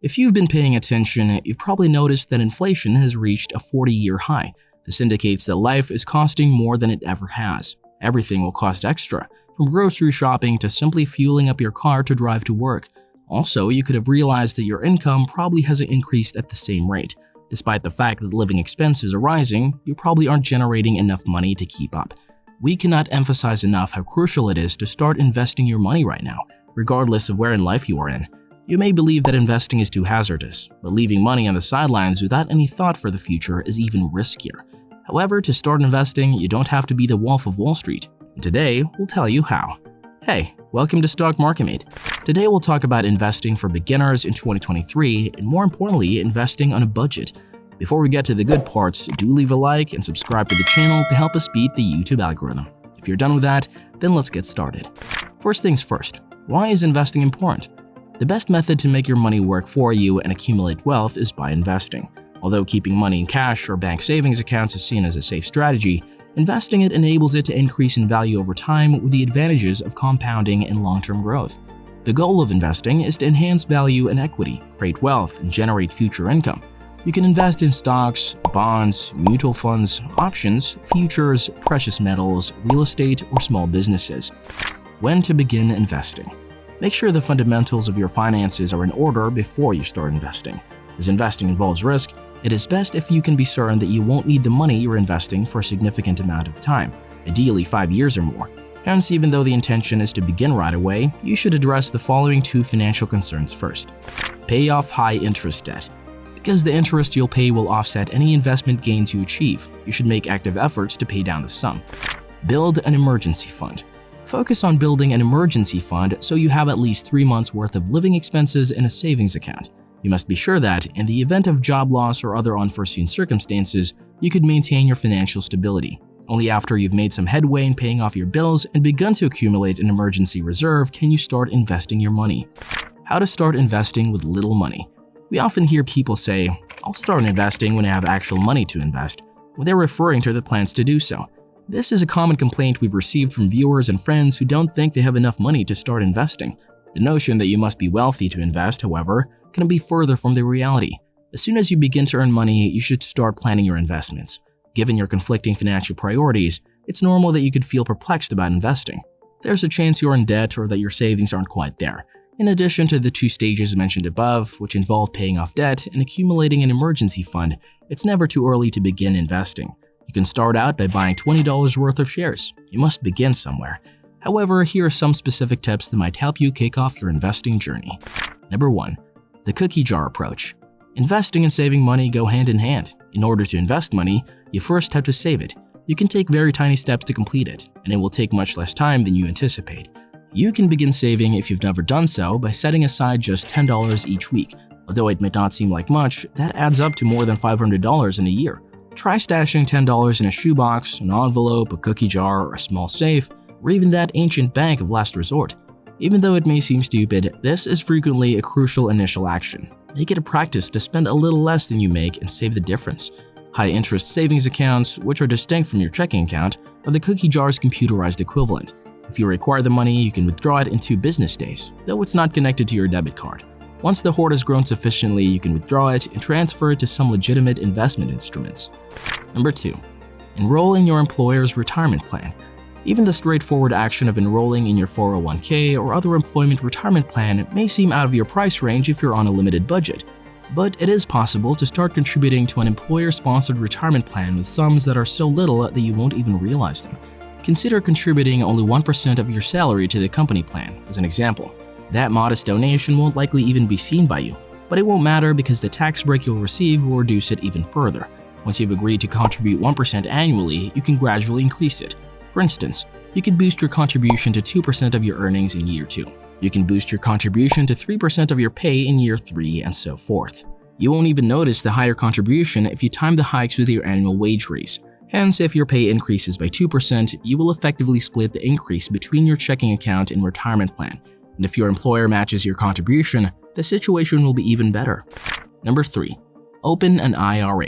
If you've been paying attention, you've probably noticed that inflation has reached a 40-year high. This indicates that life is costing more than it ever has. Everything will cost extra, from grocery shopping to simply fueling up your car to drive to work. Also, you could have realized that your income probably hasn't increased at the same rate. Despite the fact that living expenses are rising, you probably aren't generating enough money to keep up. We cannot emphasize enough how crucial it is to start investing your money right now, regardless of where in life you are in. You may believe that investing is too hazardous, but leaving money on the sidelines without any thought for the future is even riskier. However, to start investing, you don't have to be the Wolf of Wall Street. And today, we'll tell you how. Hey, welcome to Stock Market Mate. Today we'll talk about investing for beginners in 2023 and more importantly, investing on a budget. Before we get to the good parts, do leave a like and subscribe to the channel to help us beat the YouTube algorithm. If you're done with that, then let's get started. First things first, why is investing important? The best method to make your money work for you and accumulate wealth is by investing. Although keeping money in cash or bank savings accounts is seen as a safe strategy, investing it enables it to increase in value over time with the advantages of compounding and long-term growth. The goal of investing is to enhance value and equity, create wealth, and generate future income. You can invest in stocks, bonds, mutual funds, options, futures, precious metals, real estate, or small businesses. When to begin investing? Make sure the fundamentals of your finances are in order before you start investing. As investing involves risk, it is best if you can be certain that you won't need the money you're investing for a significant amount of time, ideally 5 years or more. Hence, even though the intention is to begin right away, you should address the following two financial concerns first. Pay off high-interest debt. Because the interest you'll pay will offset any investment gains you achieve, you should make active efforts to pay down the sum. Build an emergency fund. Focus on building an emergency fund so you have at least 3 months' worth of living expenses in a savings account. You must be sure that, in the event of job loss or other unforeseen circumstances, you could maintain your financial stability. Only after you've made some headway in paying off your bills and begun to accumulate an emergency reserve can you start investing your money. How to start investing with little money. We often hear people say, "I'll start investing when I have actual money to invest," when they're referring to their plans to do so. This is a common complaint we've received from viewers and friends who don't think they have enough money to start investing. The notion that you must be wealthy to invest, however, can be further from the reality. As soon as you begin to earn money, you should start planning your investments. Given your conflicting financial priorities, it's normal that you could feel perplexed about investing. There's a chance you're in debt or that your savings aren't quite there. In addition to the two stages mentioned above, which involve paying off debt and accumulating an emergency fund, it's never too early to begin investing. You can start out by buying $20 worth of shares. You must begin somewhere. However, here are some specific tips that might help you kick off your investing journey. Number 1. The cookie jar approach. Investing and saving money go hand in hand. In order to invest money, you first have to save it. You can take very tiny steps to complete it, and it will take much less time than you anticipate. You can begin saving if you've never done so by setting aside just $10 each week. Although it may not seem like much, that adds up to more than $500 in a year. Try stashing $10 in a shoebox, an envelope, a cookie jar, or a small safe, or even that ancient bank of last resort. Even though it may seem stupid, this is frequently a crucial initial action. Make it a practice to spend a little less than you make and save the difference. High-interest savings accounts, which are distinct from your checking account, are the cookie jar's computerized equivalent. If you require the money, you can withdraw it in 2 business days, though it's not connected to your debit card. Once the hoard has grown sufficiently, you can withdraw it and transfer it to some legitimate investment instruments. Number 2. Enroll in your employer's retirement plan. Even the straightforward action of enrolling in your 401k or other employment retirement plan may seem out of your price range if you're on a limited budget. But it is possible to start contributing to an employer-sponsored retirement plan with sums that are so little that you won't even realize them. Consider contributing only 1% of your salary to the company plan, as an example. That modest donation won't likely even be seen by you, but it won't matter because the tax break you'll receive will reduce it even further. Once you've agreed to contribute 1% annually, you can gradually increase it. For instance, you can boost your contribution to 2% of your earnings in year 2. You can boost your contribution to 3% of your pay in year 3, and so forth. You won't even notice the higher contribution if you time the hikes with your annual wage raise. Hence, if your pay increases by 2%, you will effectively split the increase between your checking account and retirement plan. And if your employer matches your contribution, the situation will be even better. Number 3. Open an IRA.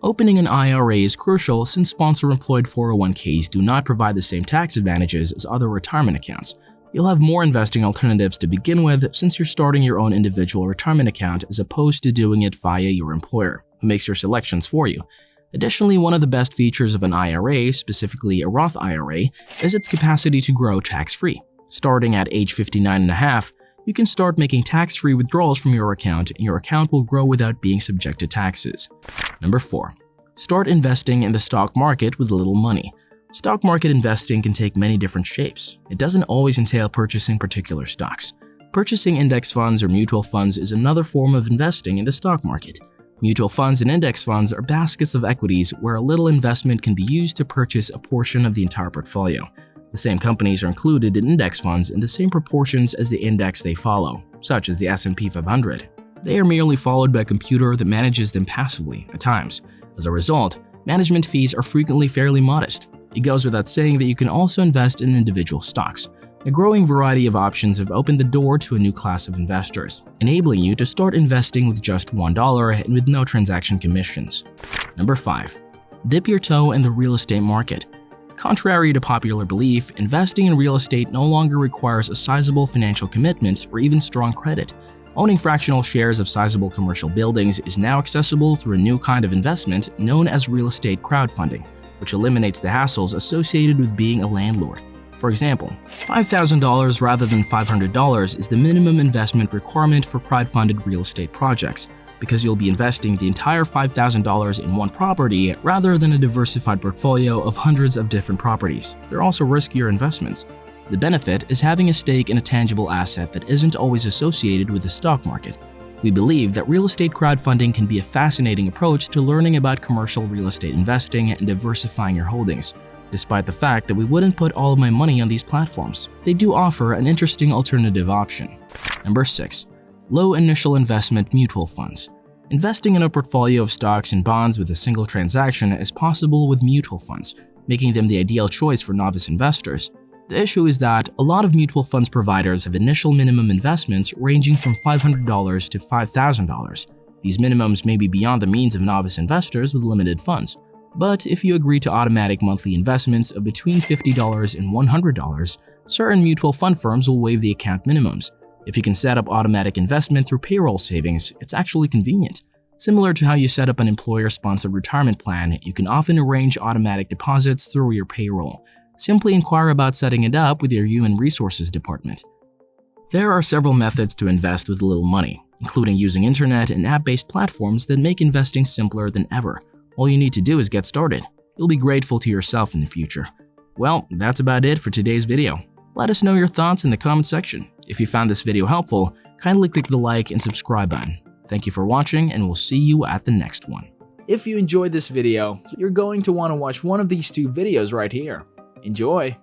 Opening an IRA is crucial since sponsor-employed 401ks do not provide the same tax advantages as other retirement accounts. You'll have more investing alternatives to begin with since you're starting your own individual retirement account as opposed to doing it via your employer, who makes your selections for you. Additionally, one of the best features of an IRA, specifically a Roth IRA, is its capacity to grow tax-free. Starting at age 59 and a half, you can start making tax-free withdrawals from your account, and your account will grow without being subject to taxes. Number 4. Start investing in the stock market with little money. Stock market investing can take many different shapes. It doesn't always entail purchasing particular stocks. Purchasing index funds or mutual funds is another form of investing in the stock market. Mutual funds and index funds are baskets of equities where a little investment can be used to purchase a portion of the entire portfolio. The same companies are included in index funds in the same proportions as the index they follow, such as the S&P 500. They are merely followed by a computer that manages them passively at times. As a result, management fees are frequently fairly modest. It goes without saying that you can also invest in individual stocks. A growing variety of options have opened the door to a new class of investors, enabling you to start investing with just $1 and with no transaction commissions. Number 5. Dip your toe in the real estate market. Contrary to popular belief, investing in real estate no longer requires a sizable financial commitment or even strong credit. Owning fractional shares of sizable commercial buildings is now accessible through a new kind of investment known as real estate crowdfunding, which eliminates the hassles associated with being a landlord. For example, $5,000 rather than $500 is the minimum investment requirement for crowdfunded real estate projects, because you'll be investing the entire $5,000 in one property rather than a diversified portfolio of hundreds of different properties. They're also riskier investments. The benefit is having a stake in a tangible asset that isn't always associated with the stock market. We believe that real estate crowdfunding can be a fascinating approach to learning about commercial real estate investing and diversifying your holdings. Despite the fact that we wouldn't put all of my money on these platforms, they do offer an interesting alternative option. Number 6. Low initial investment mutual funds. Investing in a portfolio of stocks and bonds with a single transaction is possible with mutual funds, making them the ideal choice for novice investors. The issue is that a lot of mutual funds providers have initial minimum investments ranging from $500 to $5,000. These minimums may be beyond the means of novice investors with limited funds. But if you agree to automatic monthly investments of between $50 and $100, certain mutual fund firms will waive the account minimums. If you can set up automatic investment through payroll savings, it's actually convenient. Similar to how you set up an employer-sponsored retirement plan, you can often arrange automatic deposits through your payroll. Simply inquire about setting it up with your Human Resources department. There are several methods to invest with little money, including using internet and app-based platforms that make investing simpler than ever. All you need to do is get started. You'll be grateful to yourself in the future. Well, that's about it for today's video. Let us know your thoughts in the comment section. If you found this video helpful, kindly click the like and subscribe button. Thank you for watching, and we'll see you at the next one. If you enjoyed this video, you're going to want to watch one of these two videos right here. Enjoy!